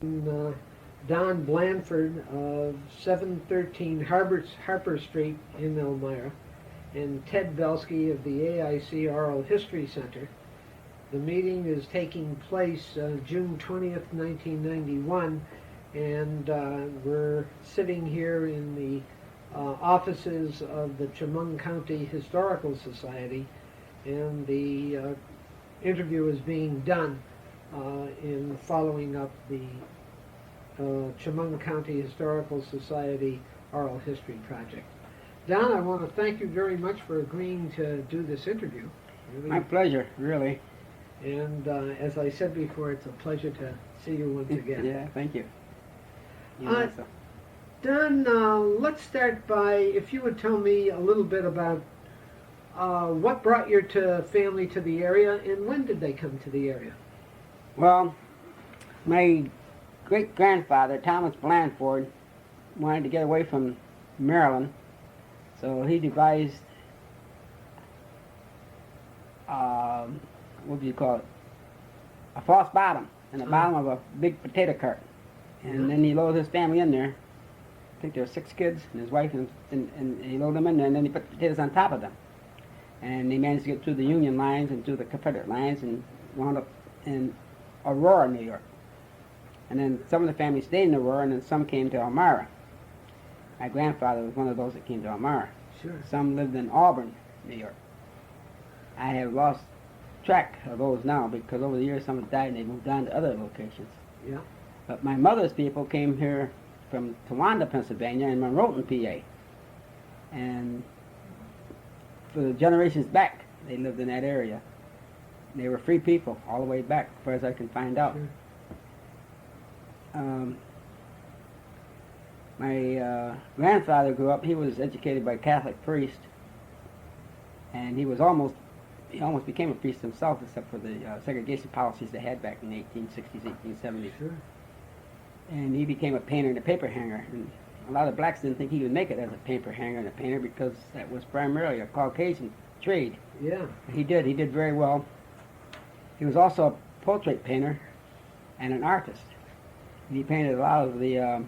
Don Blandford of 713 Harper Street in Elmira, and Ted Belsky of the AIC Oral History Center. The meeting is taking place June 20th, 1991, and we're sitting here in the offices of the Chemung County Historical Society, and the interview is being done in following up the Chemung County Historical Society Oral History Project. Don, I want to thank you very much for agreeing to do this interview. Really. My pleasure, really. And as I said before, it's a pleasure to see you once again. Yeah, thank you. Don, let's start by, if you would tell me a little bit about what brought your family to the area, and when did they come to the area? Well, my great-grandfather, Thomas Blandford, wanted to get away from Maryland, so he devised, what do you call it, a false bottom in the bottom of a big potato cart. And then he loaded his family in there. I think there were 6 kids and his wife, and he loaded them in there, and then he put the potatoes on top of them. And he managed to get through the Union lines and through the Confederate lines and wound up in Aurora, New York. And then some of the family stayed in Aurora, and then some came to Elmira. My grandfather was one of those that came to Elmira. Sure. Some lived in Auburn, New York. I have lost track of those now because over the years some have died and they moved on to other locations. Yeah. But my mother's people came here from Towanda, Pennsylvania, and Monroe, PA. And for the generations back, they lived in that area. They were free people all the way back, as far as I can find out. Sure. My grandfather grew up, he was educated by a Catholic priest, and he almost became a priest himself, except for the segregation policies they had back in the 1860s, 1870s. Sure. And he became a painter and a paper hanger. And a lot of blacks didn't think he would make it as a paper hanger and a painter because that was primarily a Caucasian trade. Yeah. He did very well. He was also a portrait painter and an artist. He painted a lot of the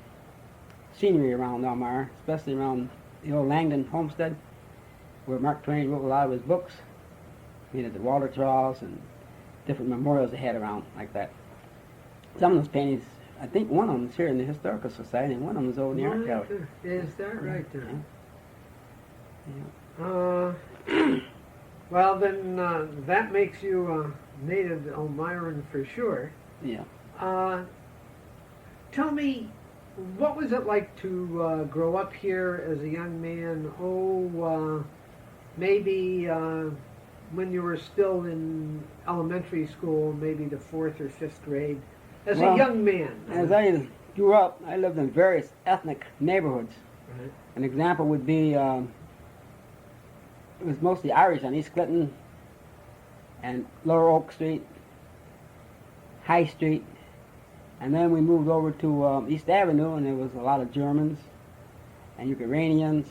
scenery around Elmira, especially around the old Langdon homestead, where Mark Twain wrote a lot of his books. He painted the water troughs and different memorials they had around like that. Some of those paintings, I think one of them is here in the Historical Society, and one of them is over in the art gallery. Is that right there? Yeah. Well, then that makes you a native Elmiran for sure. Yeah. Tell me, what was it like to grow up here as a young man? Maybe when you were still in elementary school, maybe the 4th or 5th grade, as a young man. As I grew up, I lived in various ethnic neighborhoods. Right. An example would be, it was mostly Irish on East Clinton and Lower Oak Street, High Street, and then we moved over to East Avenue, and there was a lot of Germans and Ukrainians,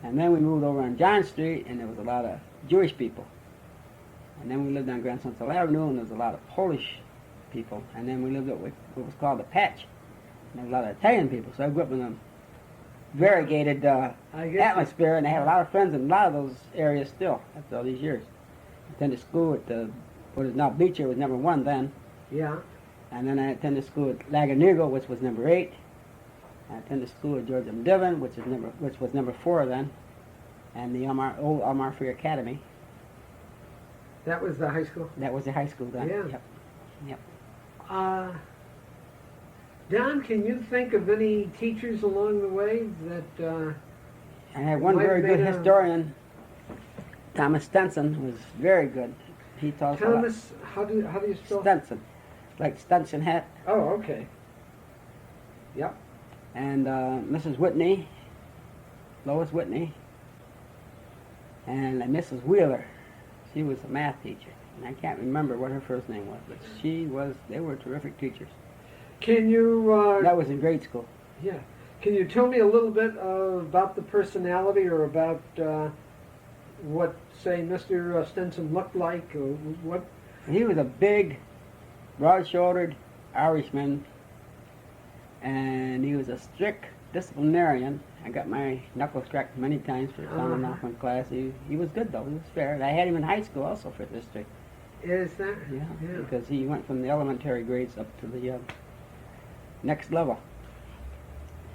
and then we moved over on John Street, and there was a lot of Jewish people, and then we lived on Grand Central Avenue, and there was a lot of Polish people, and then we lived at what was called the Patch, and there was a lot of Italian people, so I grew up in a variegated atmosphere, and I have a lot of friends in a lot of those areas still after all these years. I attended school at what is now Beecher, was number 1 then. Yeah. And then I attended school at Lagunigo, which was number 8. I attended school at George M. Diven, which was number 4 then, and the old Elmira Free Academy. That was the high school? That was the high school then. Yeah. Yep. Don, can you think of any teachers along the way that I had one very good historian, Thomas Stenson, was very good. He taught us Thomas, how do you spell? Stenson, like Stetson hat. Oh, okay. Yep. And Mrs. Whitney, Lois Whitney, and Mrs. Wheeler. She was a math teacher, and I can't remember what her first name was, but they were terrific teachers. Can you... that was in grade school. Yeah. Can you tell me a little bit about the personality, or about what, say, Mr. Stenson looked like, or what? He was a big, broad-shouldered Irishman and he was a strict disciplinarian. I got my knuckles cracked many times for sounding off in class. He was good though. He was fair. And I had him in high school also for this strict. Is that? Yeah, because he went from the elementary grades up to the next level.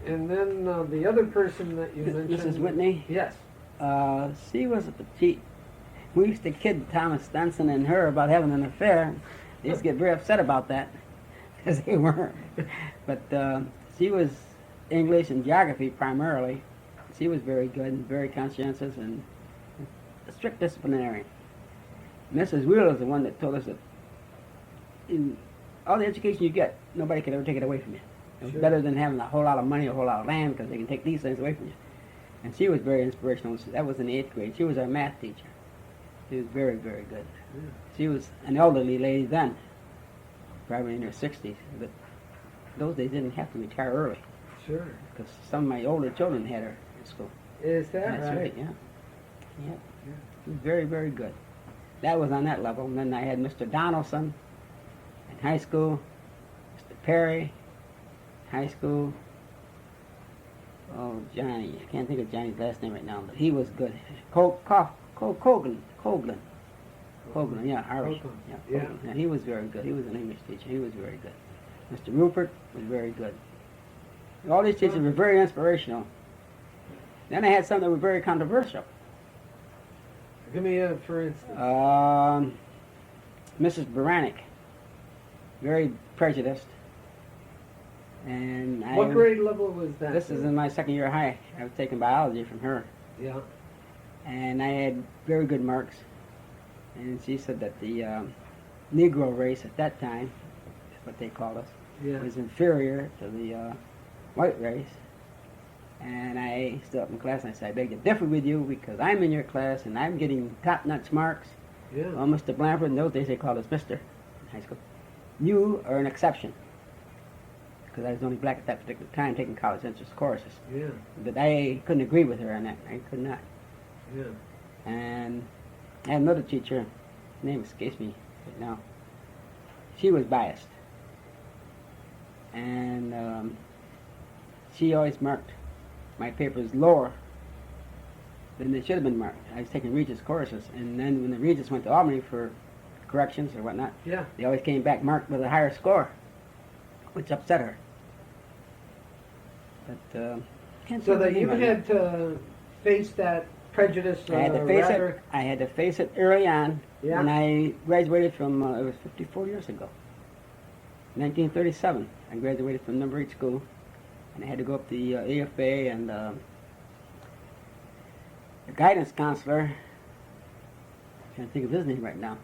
And then the other person that you mentioned. Mrs. Whitney. Yes. She was a petite. We used to kid Thomas Stenson and her about having an affair. They used to get very upset about that because they weren't. But she was English and geography primarily. She was very good and very conscientious and a strict disciplinarian. Mrs. Wheeler is the one that told us that in all the education you get, nobody can ever take it away from you. It was better than having a whole lot of money, a whole lot of land, because they can take these things away from you. And she was very inspirational. That was in the 8th grade. She was our math teacher. She was very, very good. Yeah. She was an elderly lady then, probably in her 60s. But those days didn't have to retire early. Sure. Because some of my older children had her in school. Is that That's right, yeah. She was very, very good. That was on that level. And then I had Mr. Donaldson in high school, Mr. Perry, high school. Oh, Johnny. I can't think of Johnny's last name right now, but he was good. Coghlan, yeah, Irish. Yeah, Coghlan. Yeah, he was very good. He was an English teacher. He was very good. Mr. Rupert was very good. All these teachers were very inspirational. Then I had some that were very controversial. Give me a, for instance. Mrs. Baranek, very prejudiced. And what grade level was that? This is in my second year of high. I was taking biology from her. Yeah. And I had very good marks. And she said that the Negro race at that time, is what they called us, was inferior to the white race. And I stood up in class and I said, I beg to differ with you because I'm in your class and I'm getting top-notch marks. Yeah. Well, Mr. Blandford, in those days they called us Mr. in high school. You are an exception. Because I was only black at that particular time taking college entrance courses. Yeah. But I couldn't agree with her on that. I could not. Yeah. And I had another teacher, her name escapes me right now. She was biased. And she always marked my papers lower than they should have been marked. I was taking Regis courses, and then when the Regis went to Albany for corrections or whatnot, they always came back marked with a higher score, which upset her. But so that you had to face that prejudice. I had to face it. I had to face it early on. Yeah. When I graduated from, it was 54 years ago, 1937. I graduated from number 8 school, and I had to go up to the AFA, and the guidance counselor, I can't think of his name right now,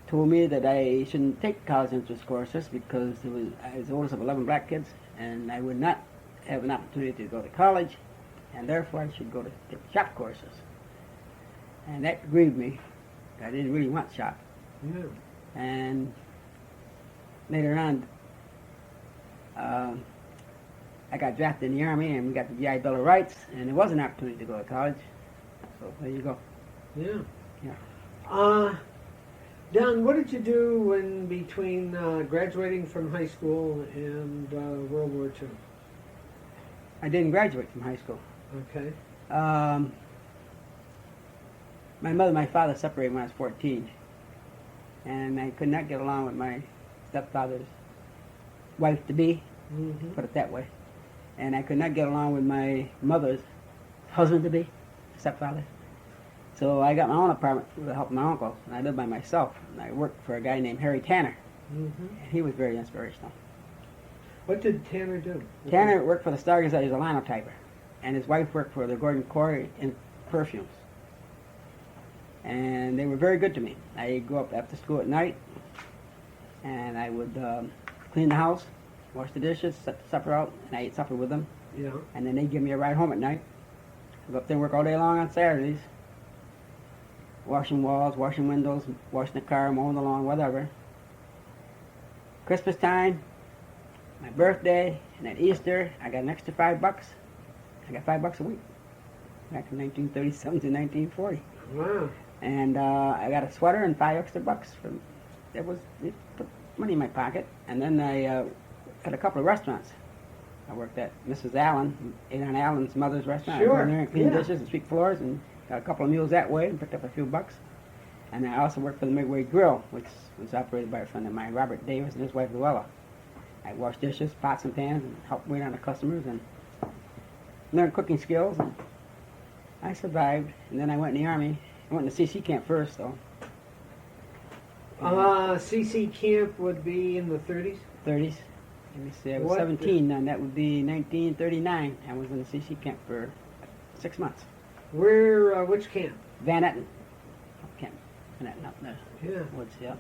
told me that I shouldn't take college entrance courses because I was the oldest of 11 black kids, and I would not have an opportunity to go to college, and therefore I should go to take shop courses. And that grieved me. I didn't really want shop. Yeah. And later on, I got drafted in the Army, and we got the GI Bill of Rights, and there was an opportunity to go to college. So there you go. Yeah. Yeah. Don, what did you do in between graduating from high school and World War II? I didn't graduate from high school. Okay. My mother and my father separated when I was 14, and I could not get along with my stepfather's wife-to-be, put it that way, and I could not get along with my mother's husband-to-be, stepfather. So I got my own apartment with the help of my uncle, and I lived by myself, and I worked for a guy named Harry Tanner, and he was very inspirational. What did Tanner do? Tanner worked for the Star Gazette as a linotyper, and his wife worked for the Gordon Corey in perfumes. And they were very good to me. I'd go up after school at night, and I would clean the house, wash the dishes, set the supper out, and I ate supper with them. Yeah. And then they'd give me a ride home at night. I'd go up there and work all day long on Saturdays, washing walls, washing windows, washing the car, mowing the lawn, whatever. Christmas time, my birthday, and at Easter, I got an extra $5. I got $5 a week, back in 1937 to 1940. Wow. And I got a sweater and $5 extra from. It money in my pocket, and then I had a couple of restaurants. I worked at Mrs. Allen, ate on Allen's mother's restaurant. I Sure, went in there and cleaned yeah. dishes and sweep floors and got a couple of meals that way and picked up a few bucks. And I also worked for the Midway Grill, which was operated by a friend of mine, Robert Davis, and his wife Luella. I washed dishes, pots and pans, and helped wait on the customers and learned cooking skills. And I survived, and then I went in the Army. I went in the CC camp first, though. CC camp would be in the 30s? 30s. Let me see, I was What 17 then. That would be 1939. I was in the CC camp for 6 months. Where, which camp? Van Etten. Camp Van Etten up there. Yeah. Woods, yeah.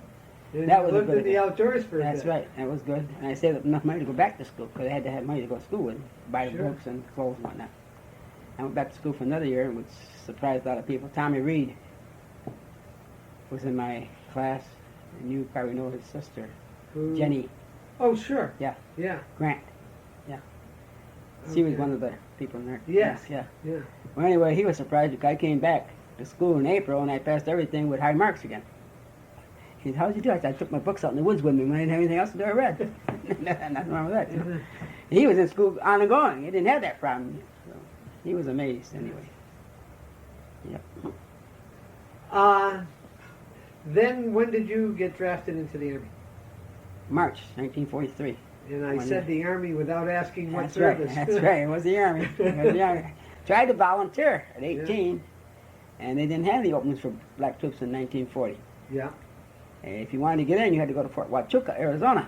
And That you was a lived good in the outdoors for a That's bit. right. That was good. And I saved up enough money to go back to school because I had to have money to go to school with, buy the Sure. books and clothes and whatnot. I went back to school for another year, which surprised a lot of people. Tommy Reed was in my class, and you probably know his sister, Who- Jenny Oh, sure. Yeah. Yeah. Grant. Yeah. She was Okay. one of the people in there. Yes. Yeah. Yeah. Well, anyway, he was surprised because I came back to school in April and I passed everything with high marks again. He said, "How'd you do it?" I said, "I took my books out in the woods with me when I didn't have anything else to do. I read." Nothing wrong with that. You know? He was in school on and going. He didn't have that problem. So he was amazed anyway. Yep. Then when did you get drafted into the Army? March 1943. And I When said the Army without asking what That's right. service. That's right. It was the Army. It was the Army. Tried to volunteer at 18, and they didn't have any openings for black troops in 1940. Yeah. And if you wanted to get in, you had to go to Fort Huachuca, Arizona.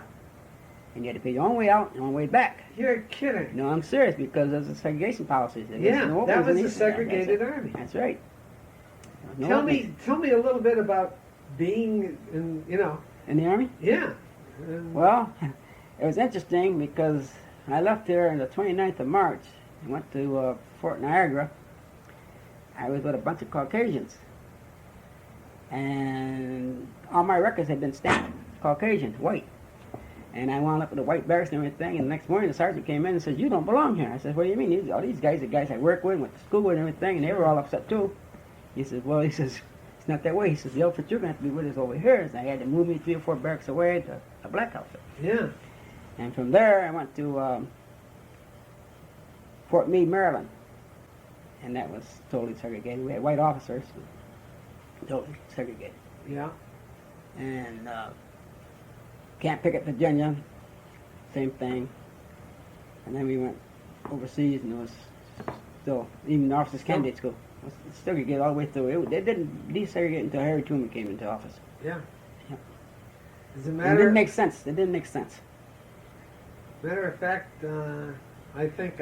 And you had to pay your own way out and your own way back. You're kidding. No, I'm serious, because there's a segregation policy. Yeah, that was a segregated army. That's right. No Tell openings. me a little bit about being in, In the Army? yeah. Well, it was interesting because I left here on the 29th of March and went to Fort Niagara. I was with a bunch of Caucasians. And all my records had been stamped Caucasian, white. And I wound up with the white barracks and everything. And the next morning, the sergeant came in and said, "You don't belong here." I said, "What do you mean? All these guys are guys I work with, went to school with and everything." And they were all upset too. He says, "Well," he says, "it's not that way." He says, "The outfit you're going to have to be with us over here." So I had to move me 3 or 4 barracks away to a black outfit. Yeah. And from there, I went to Fort Meade, Maryland. And that was totally segregated. We had white officers, totally segregated. Yeah. And Camp Pickett, Virginia, same thing. And then we went overseas, and it was still, even the officers' candidate school was segregated all the way through. They didn't desegregate until Harry Truman came into office. Yeah. Yep. As a It matter didn't make sense. It didn't make sense. of fact, I think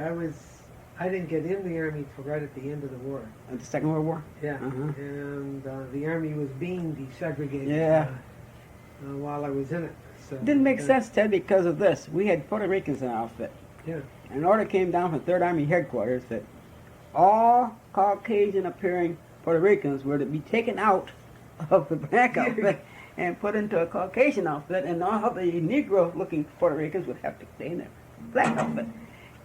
I didn't get in the Army till right at the end of the war. The Second World War? Yeah. Uh-huh. And the Army was being desegregated Yeah. while I was in it. So, It didn't make sense, Ted, because of this. We had Puerto Ricans in our outfit. Yeah. An order came down from 3rd Army headquarters that all Caucasian-appearing Puerto Ricans were to be taken out of the black outfit and put into a Caucasian outfit, and all the Negro-looking Puerto Ricans would have to stay in their black outfit.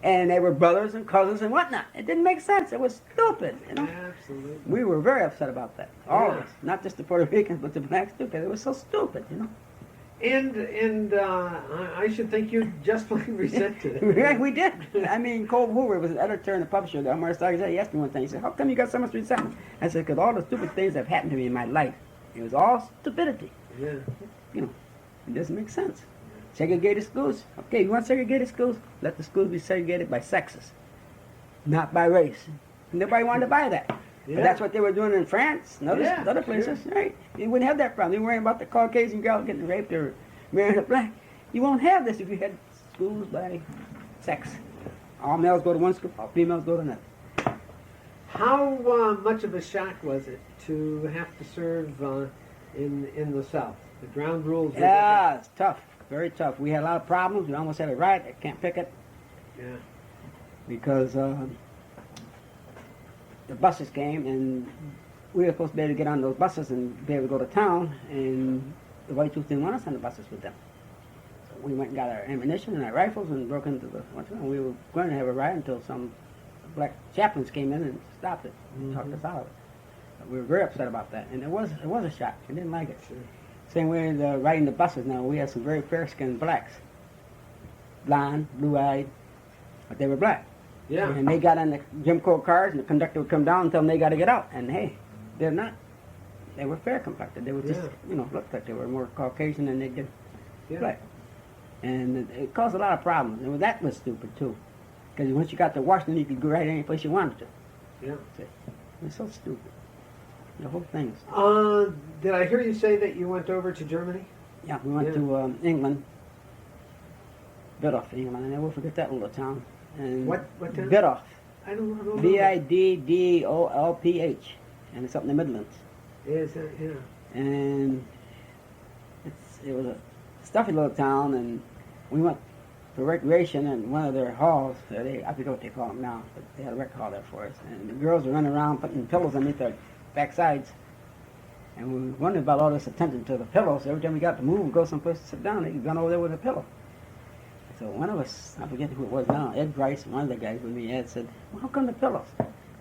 And they were brothers and cousins and whatnot. It didn't make sense. It was stupid, you know. Absolutely. We were very upset about that. All of Yeah. us. Not just the Puerto Ricans, but the blacks too, because it was so stupid, you know. And I should think you justly resented it. Yeah, we did. I mean, Cole Hoover was the editor and the publisher of the Elmira Star-Gazette. He asked me one thing. He said, "How come you got so much resentment?" I said, "Because all the stupid things that have happened to me in my life, it was all stupidity. Yeah. You know, it doesn't make sense. Segregated schools. Okay, you want segregated schools? Let the schools be segregated by sexes, not by race." Nobody wanted to buy that. Yeah. But that's what they were doing in France and other, Yeah, other places, right? You wouldn't have that problem. You worrying about the Caucasian girl getting raped or marrying a black. You won't have this if you had schools by sex. All males go to one school, all females go to another. How much of a shock was it to have to serve in the South? The ground rules. were Yeah, it's tough, very tough. We had a lot of problems. We almost had a riot at Camp Pickett different. because the buses came and we were supposed to be able to get on those buses and be able to go to town, and the white troops didn't want us on the buses with them. So we went and got our ammunition and our rifles and broke into the, and we were going to have a riot until some black chaplains came in and stopped it, and talked us out of it. But we were very upset about that, and it was a shock. We didn't like it. Sure. Same way the riding the buses now. We had some very fair-skinned blacks, blonde, blue-eyed, but they were black. Yeah. And they got on the Jim Crow cars, and the conductor would come down and tell them they got to get out. And hey, they're not. They were fair complected. They were just, looked like they were more Caucasian than they did black. And it caused a lot of problems. And that was stupid too, because once you got to Washington, you could go right any place you wanted to. Yeah. It was so stupid. The whole thing. Did I hear you say that you went over to Germany? Yeah, we went to England, Biddulph, England. I never forget that little town. And What town? Biddulph. I don't know. Biddolph, and it's up in the Midlands. Is that, yeah. And it was a stuffy little town, and we went for recreation in one of their halls. I forget what they call them now, but they had a rec hall there for us. And the girls were running around putting pillows underneath their backsides. And we wondered about all this attention to the pillows. Every time we got to move and go someplace to sit down, they'd run over there with a pillow. So one of us, I forget who it was now, Ed Bryce, one of the guys with me, Ed, said, well, how come the pillows?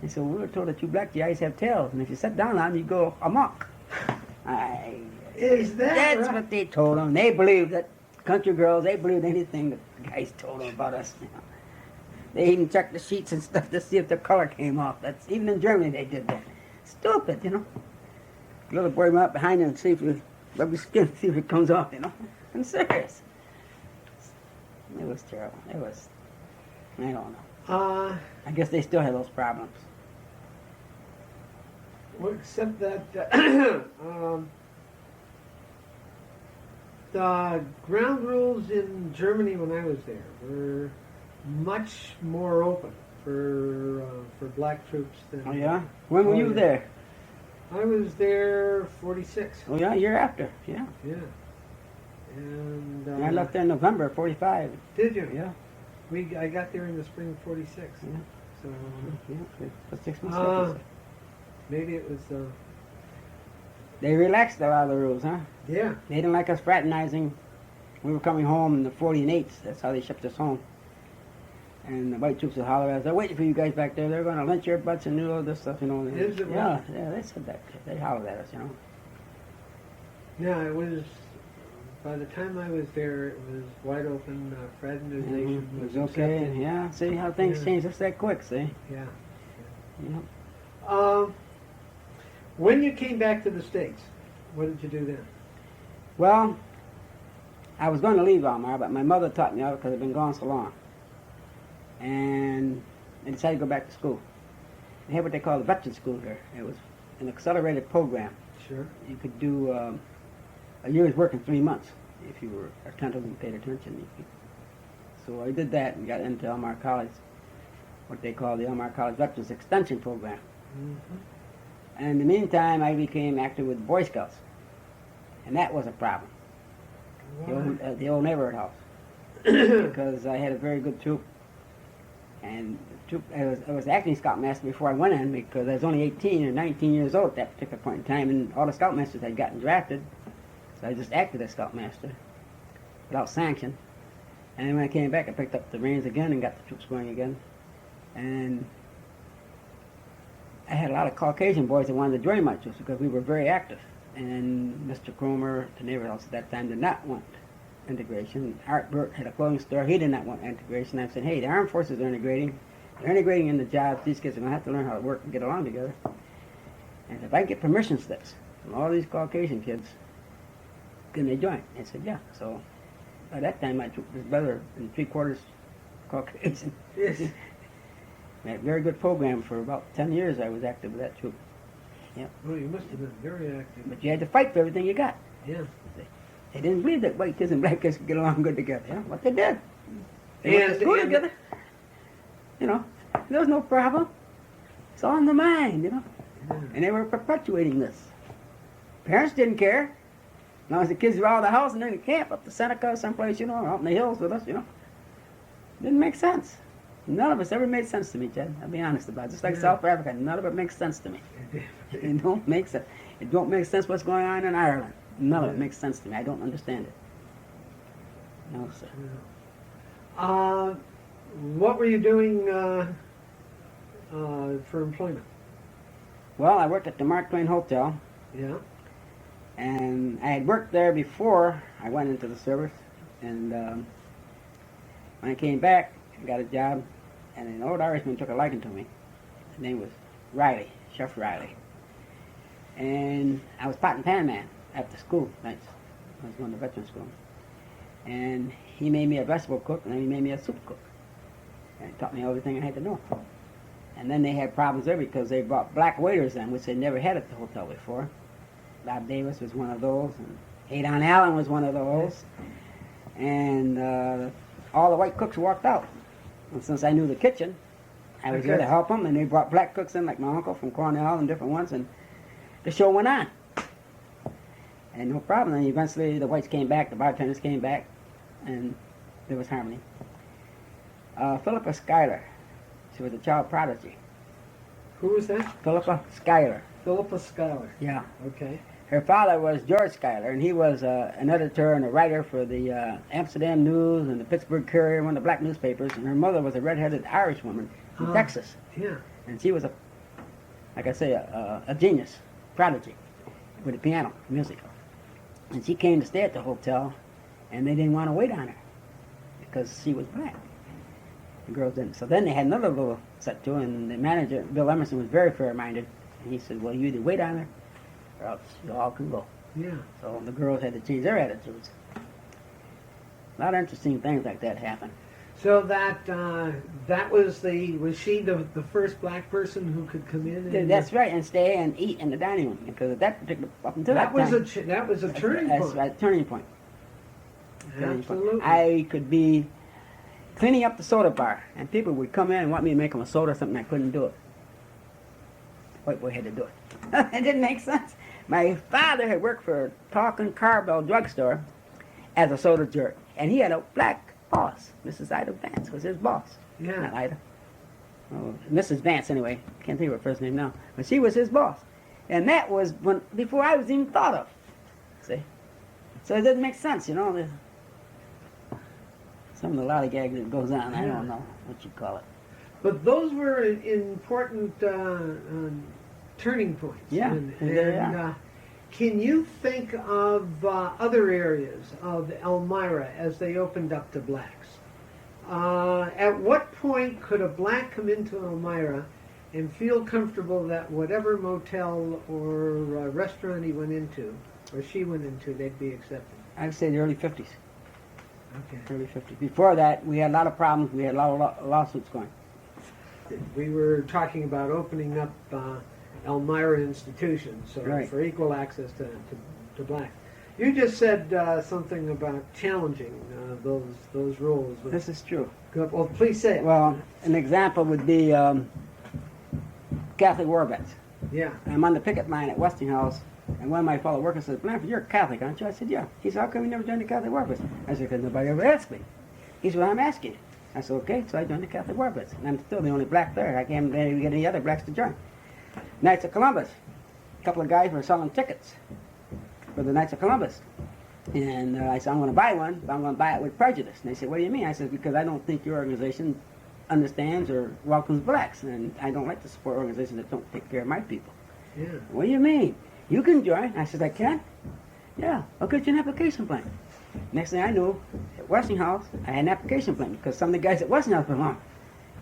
He said, well, we were told that you black GIs have tails, and if you sit down on them, you go amok. Is that That's right? what they told them. They believed that country girls, they believed anything that the guys told them about us. They even checked the sheets and stuff to see if the color came off. That's even in Germany they did that. Stupid, The little boy went up behind you and see if you rub your skin, see if it comes off, I'm serious. It was terrible. I don't know. I guess they still have those problems. Well, except that the ground rules in Germany when I was there were much more open for black troops than. Oh yeah? When were you there? I was there 46. Oh yeah, year after. Yeah. Yeah. And I left there in November of 45. Did you? Yeah. I got there in the spring of 46. Yeah. So For 6 months later. maybe it was. They relaxed a lot of the rules, huh? Yeah. They didn't like us fraternizing. We were coming home in the 40 and 8s. That's how they shipped us home. And the white troops would holler at us, they're waiting for you guys back there. They're going to lynch your butts and do all this stuff, Is it Yeah, they said that. They hollered at us, Yeah, it was. By the time I was there, it was wide open. Fraternization It was was okay. accepted. Yeah, see how things change just that quick, see? Yeah. Yeah. When you came back to the States, what did you do then? Well, I was going to leave Elmira, but my mother taught me out because I'd been gone so long. And I decided to go back to school. They had what they call the veteran school here. It was an accelerated program. Sure. You could do a year's work in 3 months if you were attentive and paid attention. So I did that and got into Elmira College, what they call the Elmira College Veterans Extension Program. Mm-hmm. And in the meantime, I became active with Boy Scouts. And that was a problem. The old neighborhood house. Because I had a very good troop. And I was acting scoutmaster before I went in because I was only 18 or 19 years old at that particular point in time, and all the scoutmasters had gotten drafted. So I just acted as scoutmaster without sanction. And then when I came back, I picked up the reins again and got the troops going again. And I had a lot of Caucasian boys that wanted to join my troops because we were very active. And Mr. Cromer, the neighborhood house at that time, did not want integration. Art Burt had a clothing store. He did not want integration. I said, hey, the armed forces are integrating. They're integrating in the jobs. These kids are going to have to learn how to work and get along together. And if I get permission slips from all these Caucasian kids, can they join? I said, yeah. So by that time, my troop was better than 3/4 Caucasian. Yes. We had a very good program for about 10 years. I was active with that troop. Yep. Well, you must have been very active. But you had to fight for everything you got. Yeah. They didn't believe that white kids and black kids could get along good together. Yeah, what they did. They went to school together. There was no problem. It's all in the mind, Yeah. And they were perpetuating this. Parents didn't care. As long as the kids were out of the house and in the camp up to Seneca or someplace, or out in the hills with us, Didn't make sense. None of us ever made sense to me, Ted. I'll be honest about it. Just like Yeah. South Africa, none of it makes sense to me. It don't make sense. It don't make sense what's going on in Ireland. None of it makes sense to me. I don't understand it. No, sir. What were you doing for employment? Well, I worked at the Mark Twain Hotel, Yeah. And I had worked there before I went into the service, and when I came back, I got a job, and an old Irishman took a liking to me. His name was Riley, Chef Riley. And I was pot and pan man after school nights. I was going to veteran school. And he made me a vegetable cook, and then he made me a soup cook. And he taught me everything I had to know. And then they had problems there because they brought black waiters in, which they never had at the hotel before. Bob Davis was one of those, and Adon Allen was one of those. And all the white cooks walked out. And since I knew the kitchen, I was there to help them, and they brought black cooks in, like my uncle from Cornell and different ones, and the show went on. And no problem. And eventually the whites came back, the bartenders came back, and there was harmony. Philippa Schuyler, she was a child prodigy. Who was that? Philippa Schuyler. Philippa Schuyler. Yeah. Okay. Her father was George Schuyler, and he was an editor and a writer for the Amsterdam News and the Pittsburgh Courier, one of the black newspapers. And her mother was a red-headed Irish woman from Texas. Yeah. And she was like I say, a genius, prodigy with the piano, music. And she came to stay at the hotel, and they didn't want to wait on her because she was black. The girls didn't. So then they had another little set to, and the manager, Bill Emerson, was very fair-minded. And he said, well, you either wait on her, or else you all can go. Yeah. So the girls had to change their attitudes. A lot of interesting things like that happened. So that was she the first black person who could come in? And That's right, and stay and eat in the dining room, because at that particular, up until that was time, that was a turning that's point. right, turning point. Turning point. Absolutely. I could be cleaning up the soda bar, and people would come in and want me to make them a soda or something. I couldn't do it. White boy had to do it. It didn't make sense. My father had worked for a Talking Carbell drugstore as a soda jerk, and he had a black boss. Mrs. Ida Vance was his boss. Yeah. Not Ida. Oh, Mrs. Vance, anyway. Can't think of her first name now. But she was his boss. And that was before I was even thought of. See? So it doesn't make sense, you know. Some of the lollygags that goes on, I don't know what you call it. But those were important turning points. Yeah. And can you think of other areas of Elmira as they opened up to blacks? At what point could a black come into Elmira and feel comfortable that whatever motel or restaurant he went into, or she went into, they'd be accepted? I'd say the early 50s. Okay. Early 50s. Before that, we had a lot of problems. We had a lot of lawsuits going. We were talking about opening up Elmira institutions, so Right. for equal access to blacks. You just said something about challenging those rules. This is true. Well, please say it. Well, an example would be Catholic war vets. Yeah. I'm on the picket line at Westinghouse, and one of my fellow workers says, Blandford, you're a Catholic, aren't you? I said, yeah. He said, how come you never joined the Catholic war vets? I said, because nobody ever asked me. He said, well, I'm asking you. I said, okay, so I joined the Catholic war vets. And I'm still the only black there. I can't get any other blacks to join. Knights of Columbus. A couple of guys were selling tickets for the Knights of Columbus. And I said, I'm going to buy one, but I'm going to buy it with prejudice. And they said, what do you mean? I said, because I don't think your organization understands or welcomes blacks. And I don't like to support organizations that don't take care of my people. Yeah. What do you mean? You can join. I said, I can? Yeah, I'll get you an application plan. Next thing I knew, at Westinghouse, I had an application plan because some of the guys at Westinghouse belonged.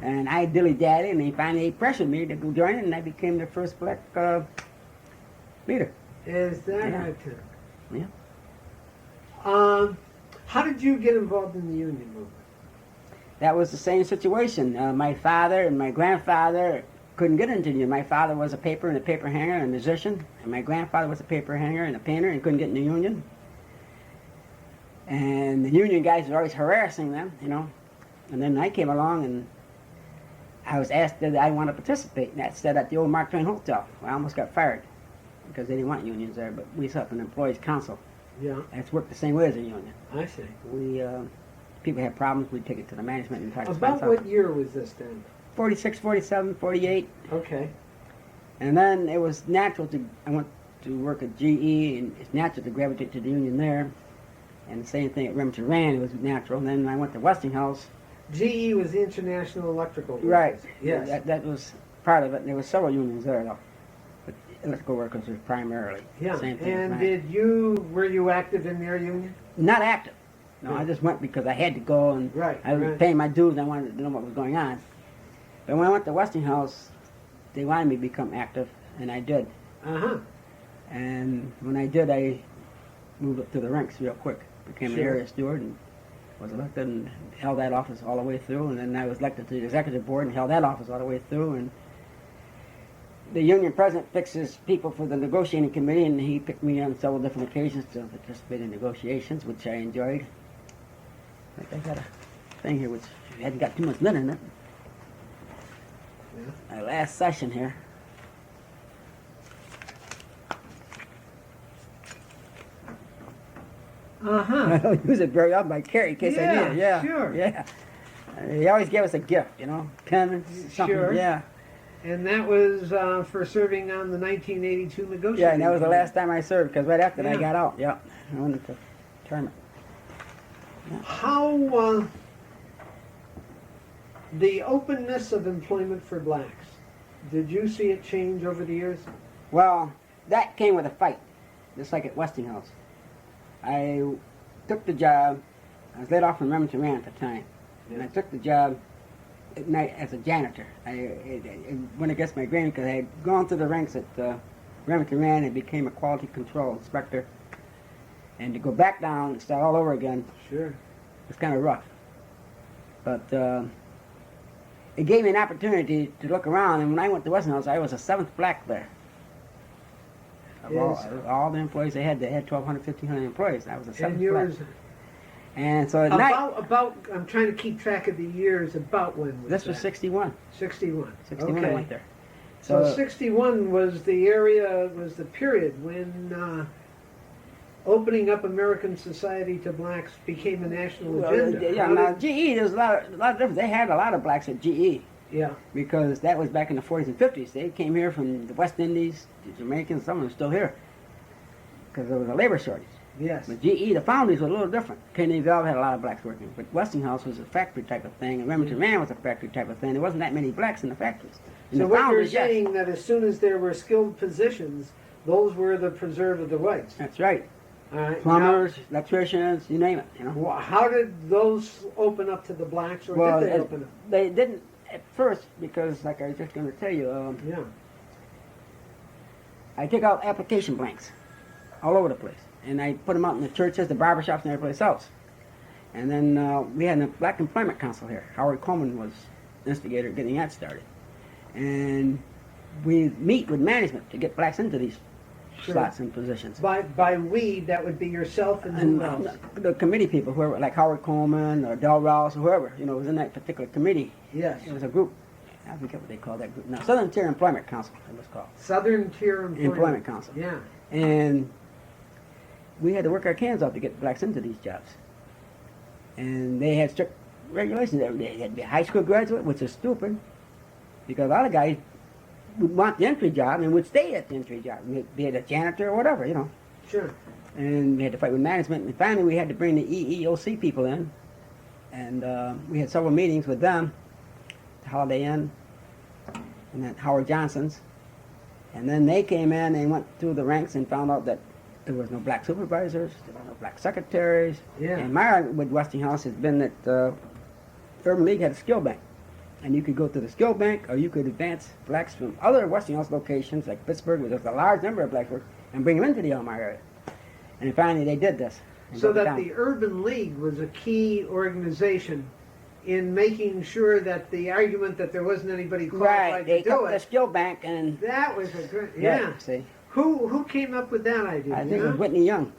And I dilly-dally, and they finally pressured me to go join it, and I became the first black leader. Is that Yeah. right, Tim? Yeah. How did you get involved in the union movement? That was the same situation. My father and my grandfather couldn't get into the union. My father was a paper and a paper hanger and a musician, and my grandfather was a paper hanger and a painter and couldn't get in the union. And the union guys were always harassing them, you know. And then I came along and I was asked that I want to participate, and that said at the old Mark Twain Hotel. I almost got fired because they didn't want unions there, but we set up an employees council. Yeah, That's worked the same way as a union. I see. We people have problems, we take it to the management and try to find About what year was this then? 46, 47, 48. Okay. And then it was natural I went to work at GE, and it's natural to gravitate to the union there. And the same thing at Remington Rand, it was natural. And then I went to Westinghouse. GE was the International Electrical Workers. Right. Yes. That was part of it. And there were several unions there, though. But electrical workers primarily. Yeah. Same thing. And right. were you active in their union? Not active. No, Yeah. I just went because I had to go, and Right, I was right. paying my dues and I wanted to know what was going on. But when I went to Westinghouse, they wanted me to become active, and I did. Uh-huh. And when I did, I moved up to the ranks real quick. Became an Sure. area steward and was elected and held that office all the way through. And then I was elected to the executive board and held that office all the way through. And the union president picks his people for the negotiating committee, and he picked me on several different occasions to participate in negotiations, which I enjoyed. Like I got a thing here which hadn't got too much lint in it. Yeah. My last session here. Uh-huh. I don't use it very often, but I carry in case I need it. Yeah, sure. Yeah. He always gave us a gift, pen, something. Sure. Yeah. And that was for serving on the 1982 negotiating. Yeah, and that was the committee. last time I served, because right after that I Yeah. got out. Yeah, I went into retirement. How the openness of employment for blacks, did you see it change over the years? Well, that came with a fight, just like at Westinghouse. I took the job. I was laid off from Remington Rand at the time, and I took the job at night as a janitor. It went against my grain because I had gone through the ranks at Remington Rand and became a quality control inspector. And to go back down and start all over again Sure. was kind of rough. But it gave me an opportunity to look around, and when I went to Westinghouse, I was the 7th black there. Of Yes. all the employees they had 1,200, 1,500 employees. I was the 7th And black. yours, And so at night, I'm trying to keep track of the years, about when was this that? was 61. 61. 61 okay. I went there. So 61 was the period when opening up American society to blacks became a national agenda. yeah, How now did- GE, there's a lot of difference. They had a lot of blacks at GE yeah, because that was back in the 40s and 50s. They came here from the West Indies, the Jamaicans, some of them are still here because there was a labor shortage. yes. But GE, the foundries were a little different. Kennedy Valve had a lot of blacks working, but Westinghouse was a factory type of thing, and Remington Rand was a factory type of thing. There wasn't that many blacks in the factories. In So the what you're foundries, yes. saying that as soon as there were skilled positions, those were the preserve of the whites. That's right. All right. Plumbers, electricians, you name it. Now, how did those open up to the blacks, or Well, did they open up? they didn't at first because, like I was just going to tell you, Yeah. I took out application blanks all over the place, and I put them out in the churches, the barbershops, and every place else. And then we had a Black Employment Council here. Howard Coleman was the instigator getting that started. And we meet with management to get blacks into these Sure. slots and positions. By we, that would be yourself and And who else? the committee people, whoever, like Howard Coleman or Del Rouse or whoever, was in that particular committee. Yes. It was a group. I forget what they called that group now. Southern Tier Employment Council, it was called. Southern Tier Employment Council. Yeah. And we had to work our cans off to get blacks into these jobs. And they had strict regulations. They had to be a high school graduate, which is stupid, because a lot of guys would want the entry job and would stay at the entry job, be it a janitor or whatever, Sure. And we had to fight with management. And finally, we had to bring the EEOC people in. And we had several meetings with them, Holiday Inn, and then Howard Johnson's. And then they came in and went through the ranks and found out that there was no black supervisors, there were no black secretaries. Yeah. And my argument with Westinghouse has been that Urban League had a skill bank. And you could go to the skill bank, or you could advance blacks from other Westinghouse locations, like Pittsburgh, where there's a large number of blacks, and bring them into the Elmira area. And finally they did this. and So broke it that down. the Urban League was a key organization in making sure that the argument that there wasn't anybody Right, qualified they to took do the it, skill bank and... that was a good, yeah. Right, see. Who came up with that idea? I you think it was know? Whitney Young.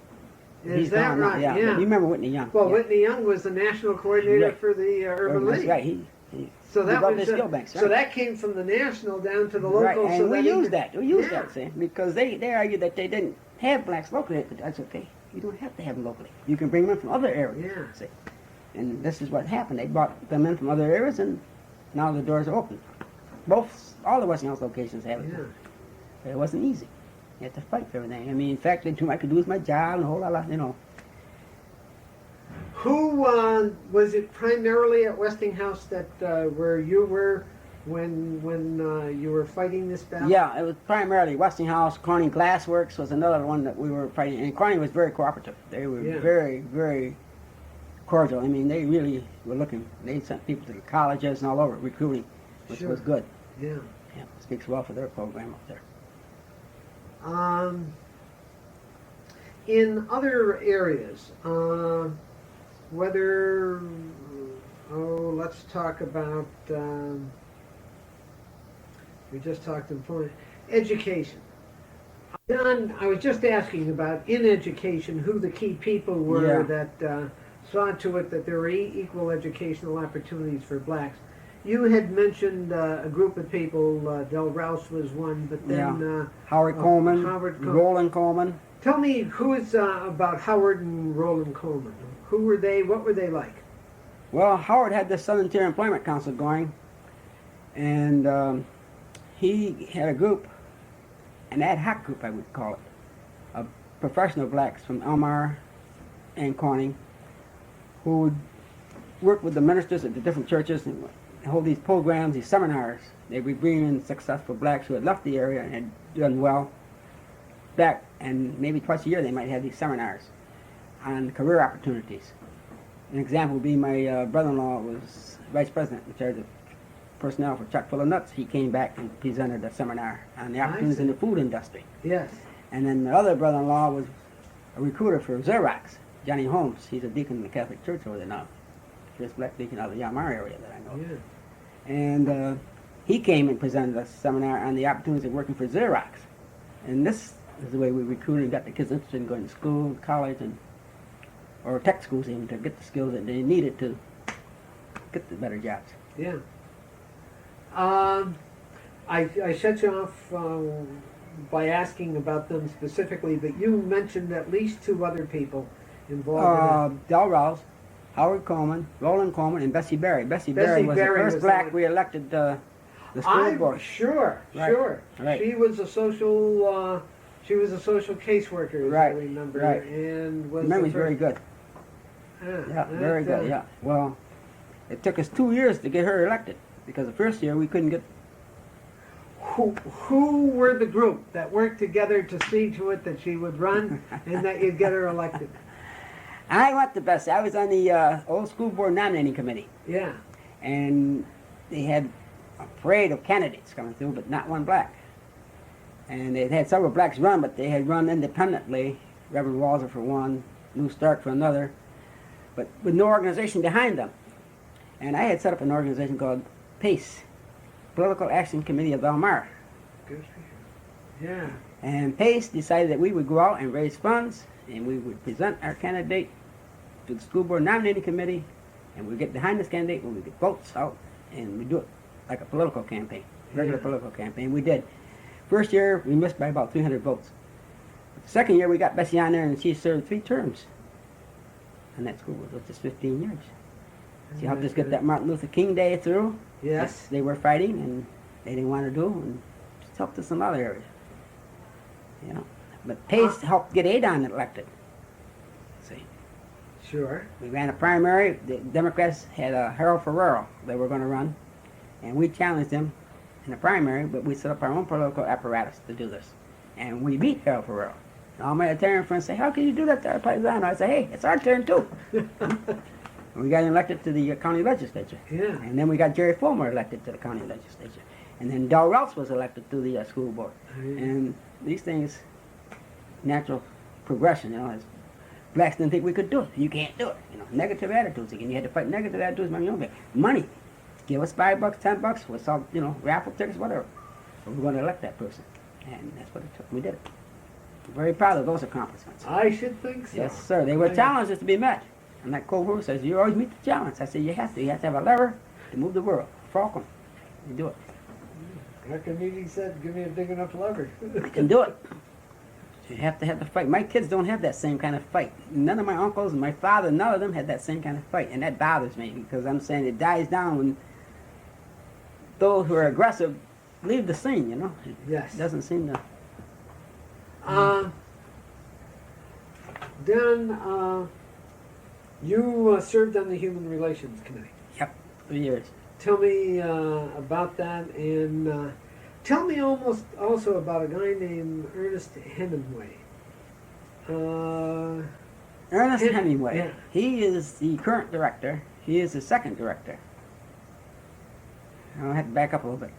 Is He's that gone now, right? Yeah. But you remember Whitney Young. Well, yeah. Whitney Young was the national coordinator Right. for the Urban That's League. right. He So that developed was the skill banks, so right. that came from the national down to the Right, local. and so we that he used could- that. We used yeah. that, see, because they argued that they didn't have blacks locally. But that's okay. You don't have to have them locally. You can bring them in from other areas. Yeah. See, and this is what happened. They brought them in from other areas, and now the doors are open. All the Westinghouse locations have it. Yeah. But it wasn't easy. You had to fight for everything. I mean, in fact, I could lose my job and a whole lot of, Who was it primarily at Westinghouse that where you were when you were fighting this battle? Yeah, it was primarily Westinghouse. Corning Glass Works was another one that we were fighting, and Corning was very cooperative. They were very, very cordial. I mean, they really were looking. They sent people to the colleges and all over recruiting, which was good. Yeah. Yeah, speaks well for their program up there. In other areas, let's talk about, we just talked employment, education. Don, I was just asking about, in education, who the key people were that saw to it that there were equal educational opportunities for blacks. You had mentioned a group of people, Del Rouse was one, but then... Howard Coleman, Roland Coleman. Tell me who is about Howard and Roland Coleman. Who were they? What were they like? Well, Howard had the Southern Tier Employment Council going, and he had a group, an ad hoc group I would call it, of professional blacks from Elmira and Corning, who would work with the ministers at the different churches and hold these programs, these seminars. They would bring in successful blacks who had left the area and had done well back, and maybe twice a year they might have these seminars on career opportunities. An example would be my brother-in-law was vice president in charge of personnel for Chuck Full of Nuts. He came back and presented a seminar on the opportunities in the food industry. Yes. And then the other brother-in-law was a recruiter for Xerox, Johnny Holmes. He's a deacon in the Catholic Church over there now. First black deacon out of the Elmira area that I know. Yeah. And he came and presented a seminar on the opportunities of working for Xerox. And this is the way we recruited and got the kids interested in going to school, college, or tech schools even, to get the skills that they needed to get the better jobs. Yeah. I set you off by asking about them specifically, but you mentioned at least two other people involved in it. Del Rouse, Howard Coleman, Roland Coleman, and Bessie Berry. Bessie Berry was the first black we elected the school board. Sure. Right. She was a social caseworker, as I remember, right. And was memory's very good. Very good. Yeah. Well, it took us 2 years to get her elected because the first year we couldn't get. Who were the group that worked together to see to it that she would run and that you'd get her elected? I went the best. I was on the old school board nominating committee. Yeah. And they had a parade of candidates coming through, but not one black. And they had several blacks run, but they had run independently. Reverend Walzer for one, Lou Stark for another, but with no organization behind them. And I had set up an organization called PACE, Political Action Committee of Elmira. Good for you. Yeah. And PACE decided that we would go out and raise funds, and we would present our candidate to the school board nominating committee, and we'd get behind this candidate, and we'd get votes out, and we'd do it like a political campaign, regular political campaign. We did. First year, we missed by about 300 votes. The second year, we got Bessie on there, and she served 3 terms in that school board, which is 15 years. She helped us get that Martin Luther King Day through. Yes. They were fighting, and they didn't want to do, and she helped us in other areas. You know, but Pace helped get Adon elected. See. Sure. We ran a primary. The Democrats had Harold Ferrero they were going to run, and we challenged them in the primary, but we set up our own political apparatus to do this. And we beat Harold Ferrero. And all my Italian friends say, how can you do that to our paisano? I say, hey, it's our turn too. And we got elected to the county legislature. Yeah. And then we got Jerry Fulmer elected to the county legislature. And then Del Rouse was elected to the school board. And these things, natural progression, you know, as blacks didn't think we could do it. You can't do it. You know, negative attitudes. Again, you had to fight negative attitudes. Money. Give us $5, $10. We'll sell, you know, raffle tickets, whatever. But we're going to elect that person. And that's what it took. We did it. I'm very proud of those accomplishments. I should think so. Yes, sir. They were challenges to be met. And that Cole Rule says, you always meet the challenge. I said, you have to. You have to have a lever to move the world. Falcon. You do it. Archimedes said, give me a big enough lever. You can do it. You have to have the fight. My kids don't have that same kind of fight. None of my uncles and my father, none of them had that same kind of fight. And that bothers me because I'm saying it dies down when those who are aggressive leave the scene, you know. Yes. It doesn't seem to... Then you served on the Human Relations Committee. Yep, 3 years. Tell me about that, and tell me also about a guy named Ernest Hemingway. Ernest Hemingway. Yeah. He is the current director. He is the second director. I'll have to back up a little bit.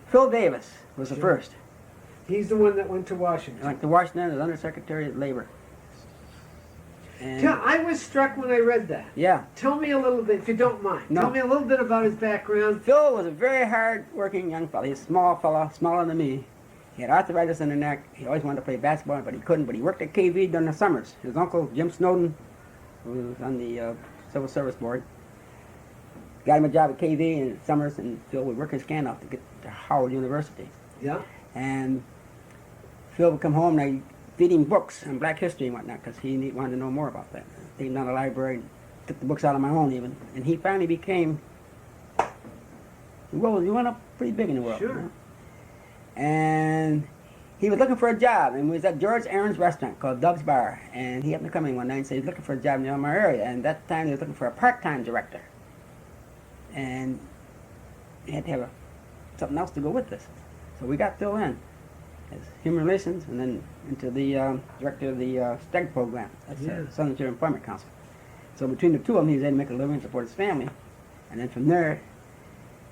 Phil Davis was the Sure. first. He's the one that went to He Washington. went to Washington as Undersecretary of Labor. And I was struck when I read that. yeah, Tell me a little bit, if you don't mind. No. Tell me a little bit about his background. Phil was a very hard-working young fellow. He's a small fellow, smaller than me. He had arthritis in the neck. He always wanted to play basketball, but he couldn't. But he worked at KV during the summers. His uncle, Jim Snowden, who was on the Civil Service Board, got him a job at KV in the summers, and Phil would work his can off to get to Howard University. Yeah. And Phil would come home and I'd feed him books on black history and whatnot because he wanted to know more about that. Take him down to the library and took the books out on my own even. And he finally became, well, he went up pretty big in the world. Sure. You know? And he was looking for a job, and we was at George Aaron's restaurant called Doug's Bar. And he happened to come in one night and say he's looking for a job in the Elmira area. And at that time they was looking for a part-time director. And he had to have something else to go with this. So we got Phil in as Human Relations and then into the director of the STEG program. That's Yeah. Southern Tier Employment Council. So between the two of them, he was able to make a living and support his family. And then from there,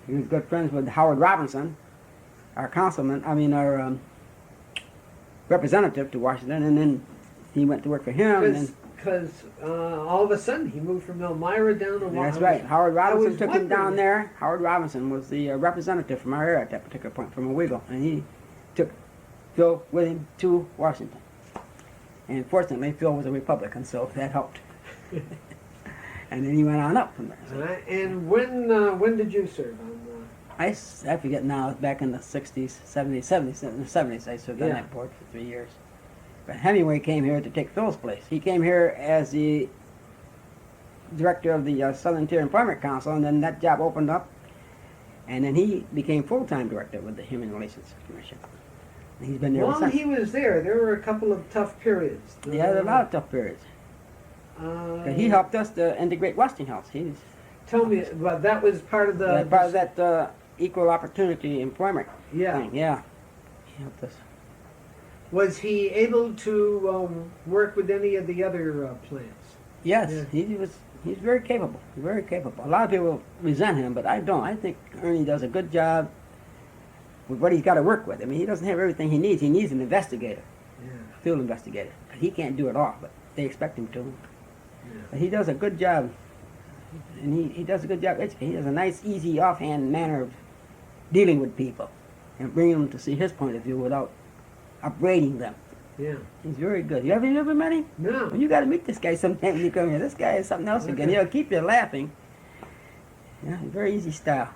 he was good friends with Howard Robinson, our our representative to Washington, and then he went to work for him. And then, Because all of a sudden he moved from Elmira down to Washington. that's right. Howard Robinson was took him down wondering. there. Howard Robinson was the representative from our area at that particular point, from Owego, and he took Phil with him to Washington. And fortunately, Phil was a Republican, so that helped. And then he went on up from there. So And when did you serve on? I forget now. Back in the 60s, 70s, 70s, in the 70s, I served on Yeah. that board for 3 years. But Hemingway came here to take Phil's place. He came here as the director of the Southern Tier Employment Council, and then that job opened up, and then he became full-time director with the Human Relations Commission. And he's been there While since. he was there were a couple of tough periods. Yeah, there were a lot of tough periods. But he helped us to integrate Westinghouse. He's Tell me, but that was part of the. part of that equal opportunity employment Yeah. thing. Yeah, he helped us. Was he able to work with any of the other plants? Yes, Yeah. he's very capable. Very capable. A lot of people resent him, but I don't. I think Ernie does a good job with what he's got to work with. I mean, he doesn't have everything he needs. He needs an investigator, Yeah. a field investigator. He can't do it all, but they expect him to. Yeah. But he does a good job, and he does a good job educating. He has a nice, easy, offhand manner of dealing with people and bringing them to see his point of view without upbraiding them. Yeah. He's very good. You ever met him? No. Well, you got to meet this guy sometime when you come here. This guy is something else again. Okay. He'll keep you laughing. Yeah, very easy style.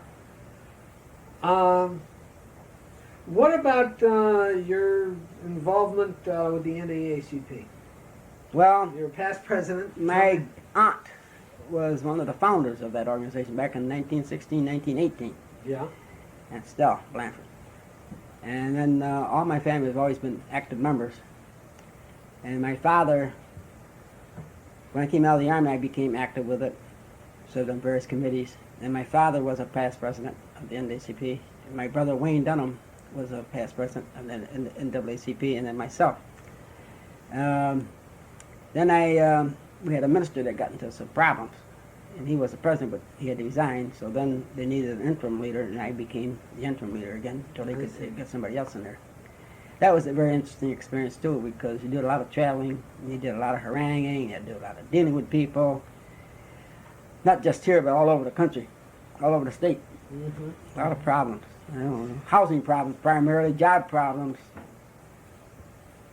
What about your involvement with the NAACP? Well, You're a past president. my aunt was one of the founders of that organization back in 1916, 1918, Yeah. at Stell, Blandford. And then all my family have always been active members. And my father, when I came out of the Army, I became active with it, served on various committees. And my father was a past president of the NAACP. And my brother Wayne Dunham was a past president of the NAACP, and then myself. Then we had a minister that got into some problems, and he was the president, but he had to resign. So then they needed an interim leader, and I became the interim leader again until they could get somebody else in there. That was a very interesting experience too, because you did a lot of traveling, you did a lot of haranguing, you did a lot of dealing with people, not just here, but all over the country, all over the state. Mm-hmm. A lot of problems. Housing problems primarily, job problems.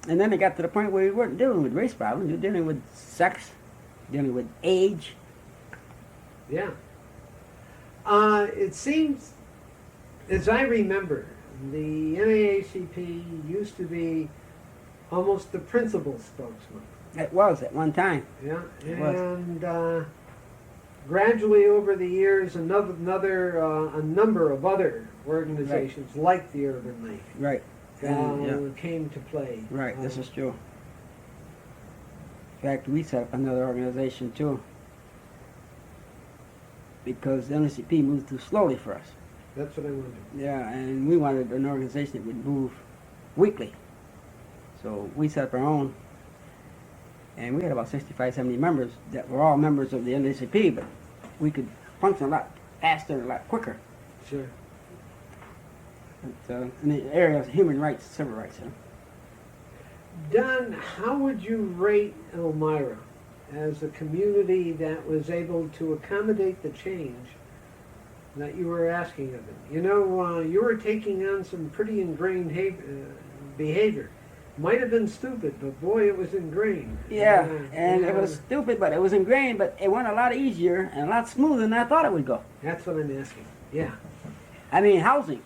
And then it got to the point where we weren't dealing with race problems, we were dealing with sex, dealing with age. Yeah. It seems, as I remember, the NAACP used to be almost the principal spokesman. It was at one time. Yeah. It was. And gradually over the years, a number of other organizations like the Urban League Right. came to play. Right, this is true. In fact, we set up another organization too. because the NAACP moved too slowly for us. That's what I wondered. Yeah, and we wanted an organization that would move weekly. So we set up our own, and we had about 65, 70 members that were all members of the NAACP, but we could function a lot faster and a lot quicker. Sure. But, in the area of human rights, civil rights. Don, how would you rate Elmira as a community that was able to accommodate the change that you were asking of it? You know, you were taking on some pretty ingrained behavior. Might have been stupid, but boy, it was ingrained. Yeah, and it was stupid, but it was ingrained, but it went a lot easier and a lot smoother than I thought it would go. That's what I'm asking. Yeah. I mean, housing.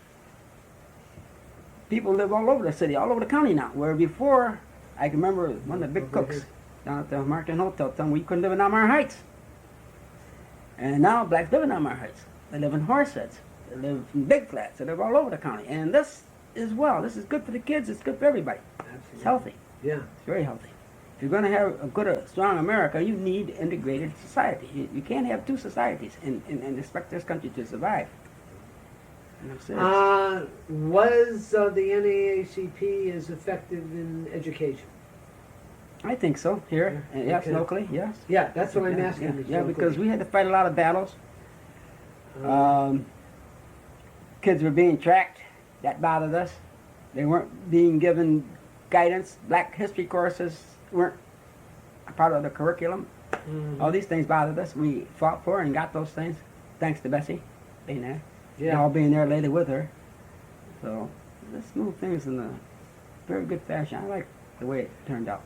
People live all over the city, all over the county now, where before, I can remember one of the big cooks down at the American Hotel telling me we couldn't live in Elmira Heights. And now blacks live in Elmira Heights. They live in Horseheads. They live in big flats. They live all over the county. And this is this is good for the kids. It's good for everybody. Absolutely. It's healthy. Yeah. It's very healthy. If you're going to have a good, strong America, you need integrated society. You can't have two societies and expect this country to survive. And I'm serious. Was the NAACP as effective in education? I think so. Here, Yeah, yes, okay. locally, yes. Yeah, that's what I'm Yeah, asking. yeah, is yeah, locally. because we had to fight a lot of battles. Kids were being tracked. That bothered us. They weren't being given guidance. Black history courses weren't a part of the curriculum. Mhm. All these things bothered us. We fought for and got those things, thanks to Bessie being there. And Yeah. all being there later with her. So let's move things in a very good fashion. I like the way it turned out.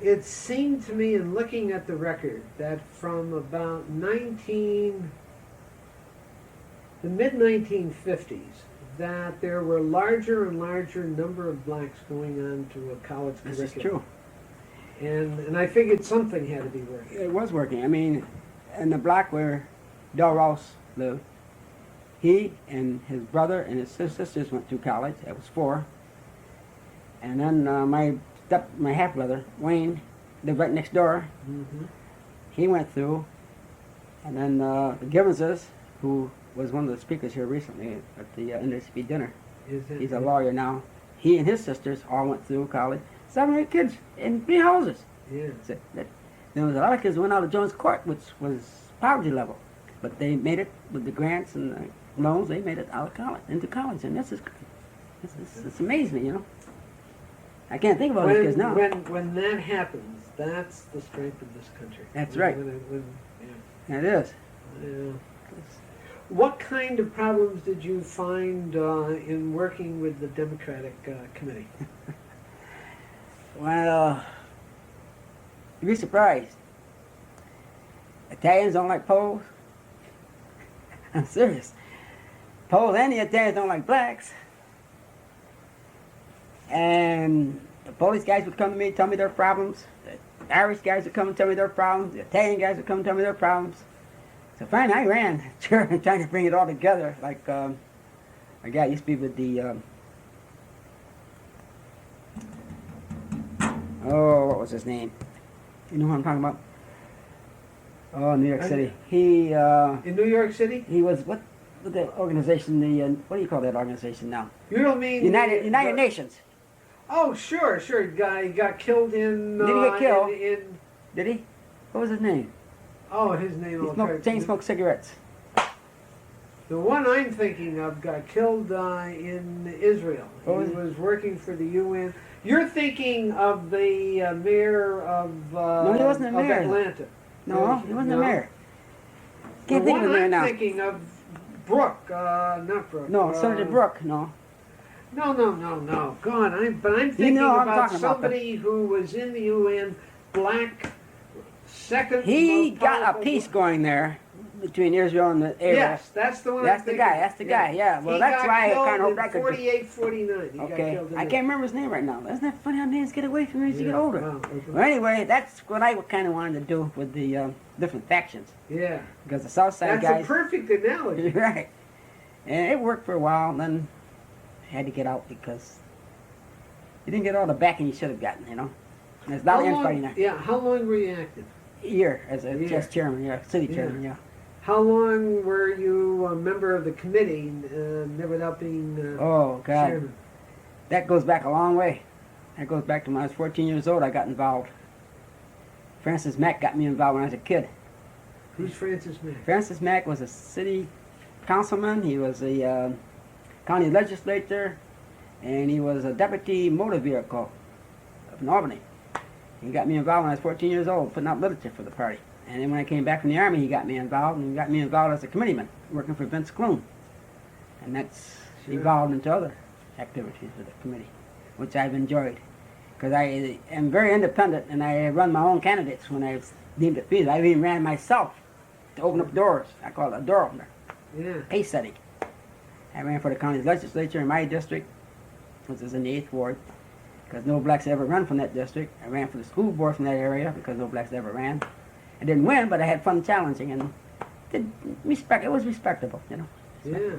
It seemed to me, in looking at the record, that from about the mid-1950s, that there were larger and larger number of blacks going on to a college This curriculum. is true. And I figured something had to be working. It was working. I mean, in the block where Del Ross lived, he and his brother and his sisters went to college. That was 4. And then my half brother Wayne lived right next door. Mm-hmm. He went through, and then the Gibbonses, who was one of the speakers here recently at the NAACP dinner. He's a lawyer now. He and his sisters all went through college. 7 or 8 kids in 3 houses. Yeah. There was a lot of kids who went out of Jones Court, which was poverty level, but they made it with the grants and the loans. They made it out of college, into college, and this it's amazing, you know. I can't think about these kids now. When that happens, that's the strength of this country. That's right. Yeah. It is. Yeah. What kind of problems did you find in working with the Democratic Committee? Well, you'd be surprised. Italians don't like Poles. I'm serious. Poles and the Italians don't like blacks. And the police guys would come to me, tell me their problems. The Irish guys would come and tell me their problems. The Italian guys would come and tell me their problems. So finally I ran, trying to bring it all together. Like, a guy used to be with the, what was his name? You know who I'm talking about? Oh, New York City. He, In New York City? he was, what the organization, what do you call that organization now? You don't mean United Nations. Oh, sure. Guy got killed in. Did he get killed? In Did he? What was his name? oh, his name. He chain smoked cigarettes. The one I'm thinking of got killed in Israel. He Oh, was working for the UN. You're thinking of the mayor of No, he wasn't the mayor. Atlanta. No, he wasn't the No. mayor. The Can't think of one his name I'm now. thinking of, Brooke, not Brooke. No, Senator Brooke, no. No. God, I'm thinking know I'm about talking about somebody who was in the UN, black, second. He most got a powerful peace black. going there between Israel and the Arabs. Yes, that's the one. That's I'm the thinking guy, of. that's the guy, yeah. Well, He that's got why I killed kind of hoped in I could. 48, 49. He got Okay, killed in I there. can't remember his name right now. Isn't that funny how names get away from me as you get Yeah, older? wow, okay. Well, anyway, that's what I kind of wanted to do with the different factions. Yeah, Because the South Side that's guys. a perfect analogy. Right. And it worked for a while, and then I had to get out because you didn't get all the backing you should have gotten, you know. And there's a lot of infighting there. Yeah, how long were you active? A year as a Yeah. just chairman, yeah, city Yeah. chairman, yeah. How long were you a member of the committee without being Oh, God. chairman? That goes back a long way. That goes back to when I was 14 years old, I got involved. Francis Mack got me involved when I was a kid. Who's Francis Mack? Francis Mack was a city councilman. He was a county legislator, and he was a deputy motor vehicle up in Albany. He got me involved when I was 14 years old, putting out literature for the party. And then when I came back from the Army, he got me involved, and he got me involved as a committeeman, working for Vince Clune. And that's evolved into other activities with the committee, which I've enjoyed. Because I am very independent, and I run my own candidates when I was deemed it feasible. I even ran myself to open up doors. I call it a door opener. Yeah. Pace setting. I ran for the county legislature in my district, which is in the 8th Ward, because no blacks ever run from that district. I ran for the school board from that area because no blacks ever ran. I didn't win, but I had fun challenging, and it was respectable, you know. Yeah.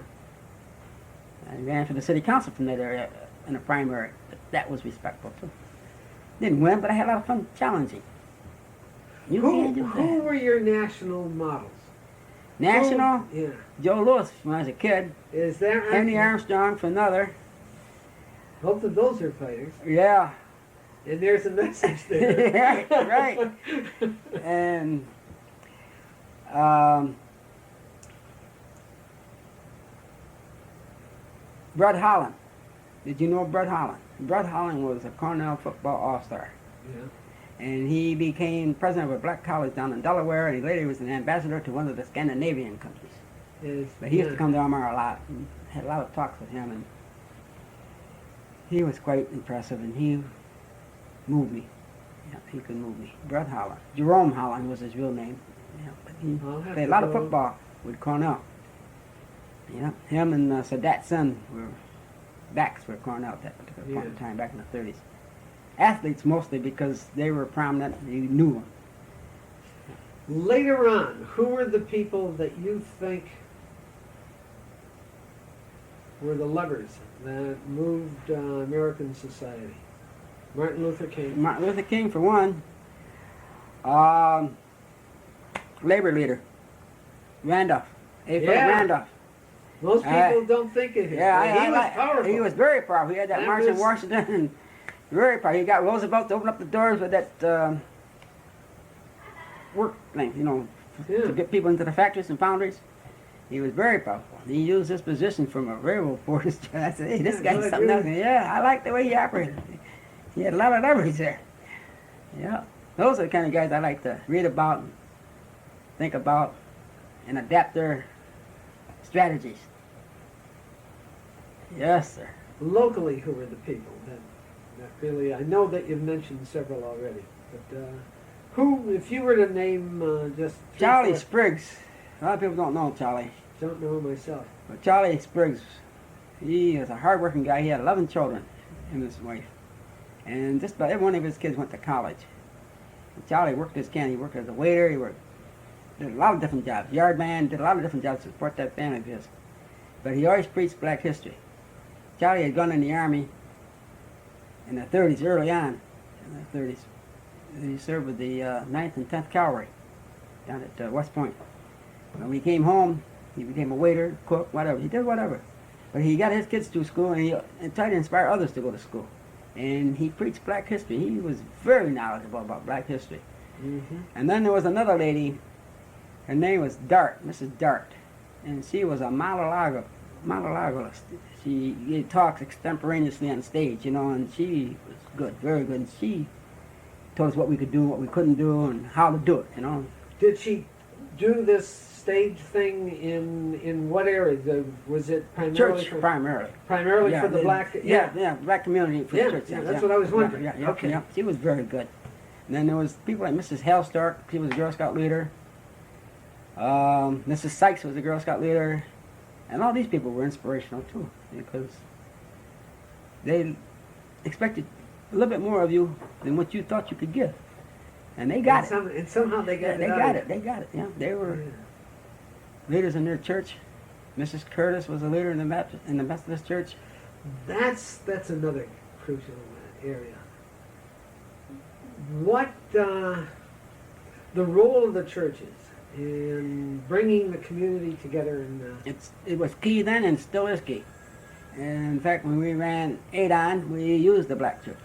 I ran for the city council from that area in a primary. That was respectful, too. Didn't win, but I had a lot of fun challenging. You can't do Who that. were your national models? National, Yeah. Joe Louis when I was a kid. Is that right? Henry Armstrong for another. Both of those are fighters. Yeah. And there's a message there. Right. And Bud Holland. Did you know Bud Holland? Bud Holland was a Cornell football all-star. Yeah. And he became president of a black college down in Delaware, and he later was an ambassador to one of the Scandinavian countries. But he used to come to Elmira a lot, and had a lot of talks with him, and he was quite impressive, and he moved me. Yeah, he could move me. Bud Holland. Jerome Holland was his real name. Yeah, but he played a lot of football with Cornell. Yeah, him and Sadat Sen were backs for Cornell at that particular point in time, back in the 30s. Athletes mostly because they were prominent, you knew them. Later on, who were the people that you think were the levers that moved American society? Martin Luther King. Martin Luther King, for one. Labor leader. Randolph. A. Philip Randolph. Most people don't think of him. Yeah, he was powerful. He was very powerful. He had that march in Washington, and very powerful. He got Roosevelt to open up the doors with that work thing, you know, to get people into the factories and foundries. He was very powerful. He used his position from a railroad force. I said, hey, this guy's something else. Yeah, I like the way he operated. He had a lot of leverage there. Yeah, those are the kind of guys I like to read about, and think about, and adapt their strategies. Yes, sir. Locally, who were the people that really, I know that you've mentioned several already, but who, if you were to name just... Charlie Spriggs. A lot of people don't know Charlie. Don't know myself. But Charlie Spriggs, he was a hard-working guy. He had 11 children, him and his wife. And just about every one of his kids went to college. And Charlie worked as can. He worked as a waiter. He did a lot of different jobs. Yard man, did a lot of different jobs to support that family of his. But he always preached black history. Charlie had gone in the Army in the 30s, early on in the 30s. He served with the 9th and 10th Cavalry down at West Point. When he came home, he became a waiter, cook, whatever. He did whatever. But he got his kids through school, and he tried to inspire others to go to school. And he preached black history. He was very knowledgeable about black history. Mm-hmm. And then there was another lady. Her name was Dart, Mrs. Dart. And she was a monologuist. She talks extemporaneously on stage, you know, and she was good, very good. And she told us what we could do, what we couldn't do, and how to do it, you know. Did she do this stage thing in what area? Was it primarily Church, primarily. Primarily for the black... Yeah, black community for the church. Yeah, that's what I was wondering. Yeah, Okay. yeah, she was very good. And then there was people like Mrs. Hellstark, she was a Girl Scout leader. Mrs. Sykes was a Girl Scout leader. And all these people were inspirational too, because they expected a little bit more of you than what you thought you could give. And they got it. And somehow they got it. They got it. Yeah, they were leaders in their church. Mrs. Curtis was a leader in the Methodist Church. That's another crucial area. What the role of the churches and bringing the community together. And It was key then and still is key. And in fact, when we ran ADON, we used the black church.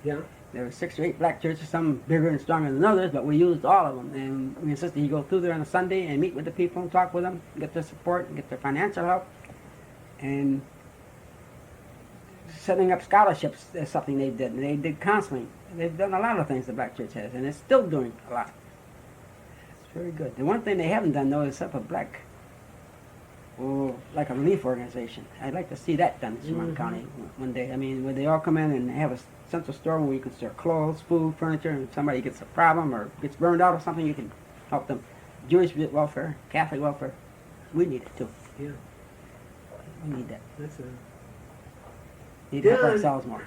yeah, There were 6 or 8 black churches, some bigger and stronger than others, but we used all of them. And we insisted you go through there on a Sunday and meet with the people and talk with them, get their support, get their financial help. And setting up scholarships is something they did. They did counseling. They've done a lot of things the black church has, and it's still doing a lot. It's very good. The one thing they haven't done, though, is set up a black, like a relief organization. I'd like to see that done in Chemung County one day. I mean, where they all come in and have a central store where you can store clothes, food, furniture, and if somebody gets a problem or gets burned out or something, you can help them. Jewish welfare, Catholic welfare, we need it too. yeah, We need that. that's a We need to help Yeah. ourselves more.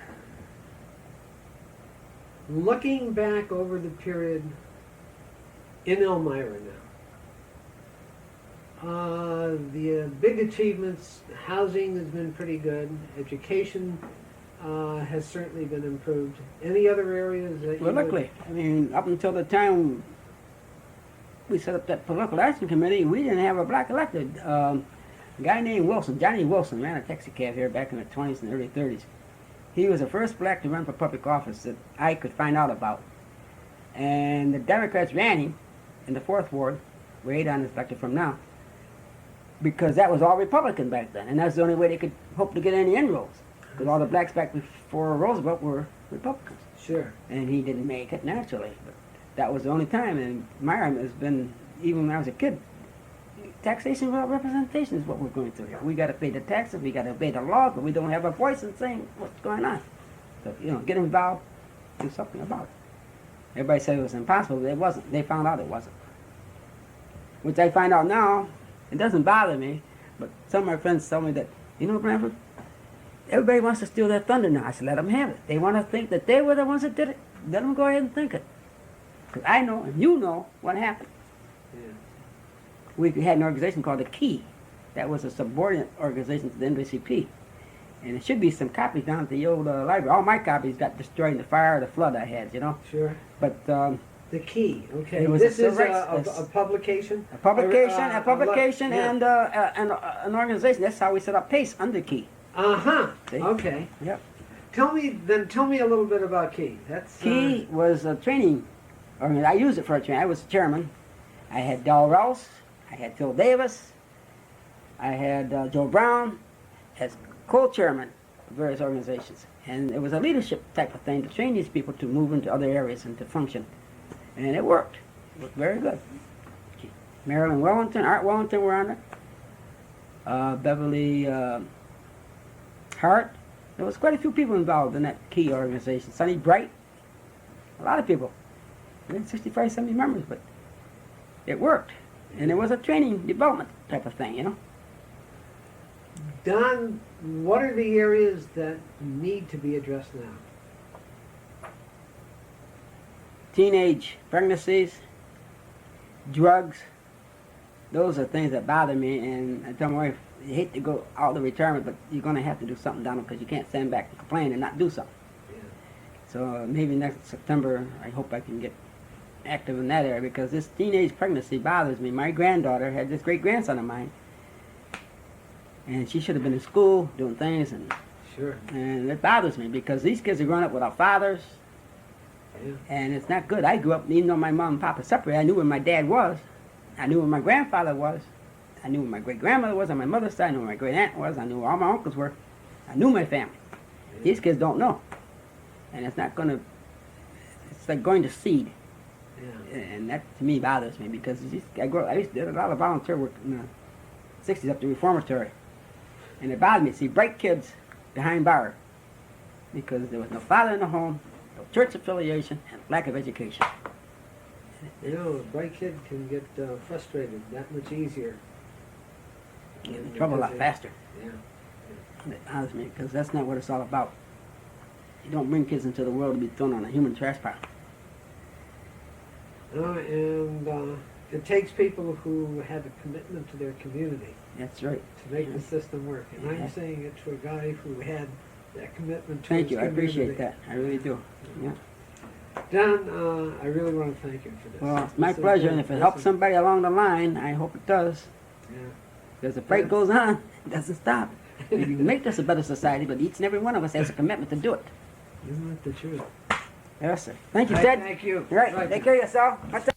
looking back over the period in Elmira now. The big achievements, housing has been pretty good. Education has certainly been improved. Any other areas that Well, you would- luckily, I mean, up until the time we set up that political action committee, we didn't have a black elected. A guy named Wilson, Johnny Wilson, ran a taxi cab here back in the 20s and early 30s. He was the first black to run for public office that I could find out about. And the Democrats ran him in the 4th Ward, where Adon is elected from now, because that was all Republican back then, and that's the only way they could hope to get any inroads. Because all the blacks back before Roosevelt were Republicans. Sure. And he didn't make it naturally. But that was the only time. And Myron has been, even when I was a kid, taxation without representation is what we're going through here. We got to pay the taxes, we got to obey the laws, but we don't have a voice in saying what's going on. So, get involved, do something about it. Everybody said it was impossible, but it wasn't. They found out it wasn't. Which I find out now, it doesn't bother me, but some of my friends tell me that, Blandford, everybody wants to steal their thunder now. I said, let them have it. They want to think that they were the ones that did it. Let them go ahead and think it. Because I know, and you know, what happened. Yeah. We had an organization called the Key. That was a subordinate organization to the NAACP. And there should be some copies down at the old library. All my copies got destroyed in the fire or the flood I had, Sure. But The Key. Okay. It was This a is direct- a publication. a publication, yeah. and an organization. That's how we set up PACE under Key. See? Okay. Yep. Tell me a little bit about Key. That's Key was a training organization. I used it for a training. I was chairman. I had Del Rouse. I had Phil Davis. I had Joe Brown as co-chairman of various organizations. And it was a leadership type of thing to train these people to move into other areas and to function. And it worked. It worked very good. Marilyn Wellington, Art Wellington were on it. Beverly Hart. There was quite a few people involved in that Key organization. Sonny Bright. A lot of people. We had 65, 70 members, but it worked. And it was a training development type of thing, Don, what are the areas that need to be addressed now? Teenage pregnancies, drugs, those are things that bother me. And I tell my wife, you hate to go out of retirement, but you're going to have to do something down because you can't stand back and complain and not do something. Yeah. So maybe next September, I hope I can get active in that area because this teenage pregnancy bothers me. My granddaughter had this great-grandson of mine, and she should have been in school doing things, and Sure. it bothers me because these kids are growing up without fathers, Yeah. and it's not good. I grew up, even though my mom and papa separated, I knew where my dad was, I knew where my grandfather was, I knew where my great-grandmother was on my mother's side, I knew where my great-aunt was, I knew where all my uncles were, I knew my family. Yeah. These kids don't know, and it's not going to, it's like going to seed. Yeah. And that to me bothers me because I used to do a lot of volunteer work in the 60s up the reformatory. And it bothered me to see bright kids behind bars because there was no father in the home, no church affiliation, and lack of education. A bright kid can get frustrated that much easier. Get in trouble a lot faster. Yeah. And it bothers me because that's not what it's all about. You don't bring kids into the world to be thrown on a human trash pile. And it takes people who have a commitment to their community That's right. to make the system work. And Yeah. I'm saying it to a guy who had that commitment to Thank his you. I community. appreciate that. I really do. Yeah. Don, I really want to thank you for this. Well, it's my This has pleasure, been- and if it this helps is- somebody along the line, I hope it does. Yeah. Because the fight goes on, it doesn't stop. We make this a better society, but each and every one of us has a commitment to do it. Isn't that the truth? Yes, sir. Thank you, All Ted. right, thank you. All right, Right. take care of yourself.